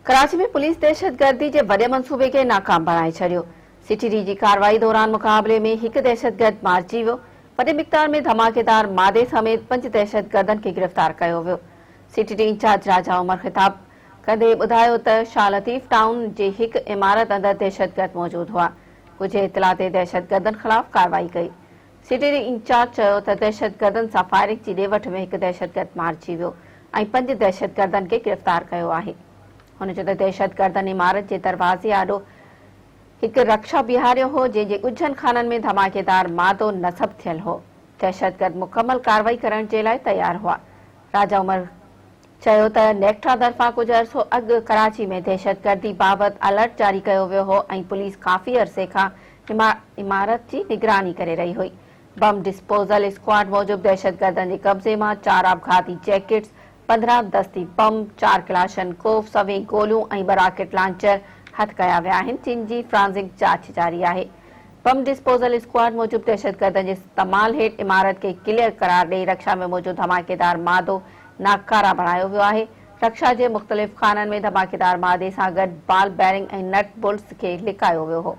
कराची में पुलिस दहशतगर्दी के वॾे मंसूबे के नाकाम बणाए छॾियो। सीटीडी की कार्रवाई दौरान मुक़ाबले में एक दहशतगर्द मारिजी वियो। वॾे मिक़दार में धमाकेदार मादे समेत 5 दहशतगर्दन के गिरफ्तार कयो वियो। सीटीडी इंचार्ज राजा उमर ख़िताब कंदे ॿुधायो त शाह लतीफ़ टाउन जे हिक इमारत अंदर दहशतगर्द मौजूद हुआ। कुछ इतला ते दहशतगर्दन ख़िलाफ़ कार्रवाई कई। सीटीडी इंचार्ज चयो त दहशतगर्दन सां फायरिंग जी ॾेवठ में एक दहशतगर्द मारिजी वियो ऐं 5 दहशतगर्दन के गिरफ्तार कयो आहे। हुन चयो त दहशतगर्दन इमारत जे दरवाज़े आॾो एक रक्षा बिहारियो हो, जंहिंजे ॻुझनि खाननि में धमाकेदार मादो नसब थियल हो। दहशतगर्द मुकमल कार्रवाई करण जे लाइ तयार हुआ। राजा उमर चयो त नेक्टा तरफ़ां कुझु अरसो अॻु कराची में दहशतगर्दी बाबति अलर्ट जारी कयो वियो हो ऐं पुलिस काफ़ी अरसे खां इमारत जी निगरानी करे रही हुई। बम डिस्पोजल स्क्वाड मूजिबि दहशतगर्दन जे कब्ज़े मां 4 आपघाती जैकेट्स, 15 दस्ती बम, 4 क्लाशनकोफ, 100 गोलियूं ऐं 2 रॉकेट लॉन्चर हथ कया विया आहिनि, जिन जी फ्रांसिक जांच जारी आहे। बम डिस्पोजल स्क्वाड मूजिबि दहशतगर्दन जे इस्तेमाल हेठि इमारत खे क्लियर करार ॾेई रक्षा में मौजूदु धमाकेदार मादो नाकारा बणायो वियो आहे। रक्षा जे मुख़्तलिफ़ खाननि में धमाकेदार मादे सां गॾु बॉल बेरिंग ऐं नट बोल्ट्स खे लिकायो वियो हो।